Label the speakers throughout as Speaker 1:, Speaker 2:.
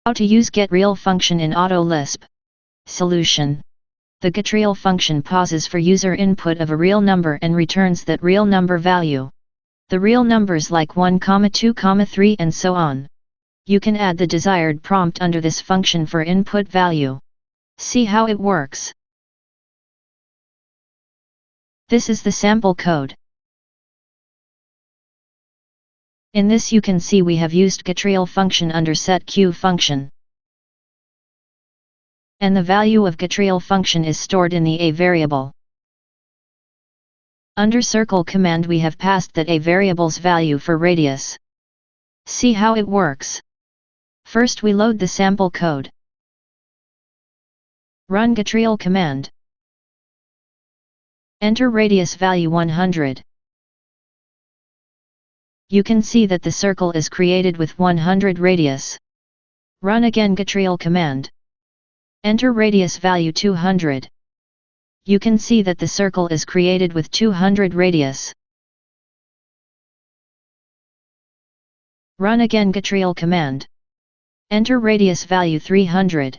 Speaker 1: How to use Getreal function in Autolisp. Solution. The Getreal function pauses for user input of a real number and returns that real number value. The real numbers like 1, 2, 3 and so on. You can add the desired prompt under this function for input value. See how it works. This is the sample code. In this you can see we have used Getreal function under setQ function. And the value of Getreal function is stored in the a variable. Under circle command we have passed that a variable's value for radius. See how it works. First we load the sample code. Run Getreal command. Enter radius value 100. You can see that the circle is created with 100 radius. Run again Getreal command. Enter radius value 200. You can see that the circle is created with 200 radius. Run again Getreal command. Enter radius value 300.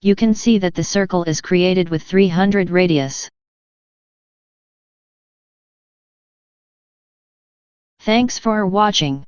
Speaker 1: You can see that the circle is created with 300 radius. Thanks for watching.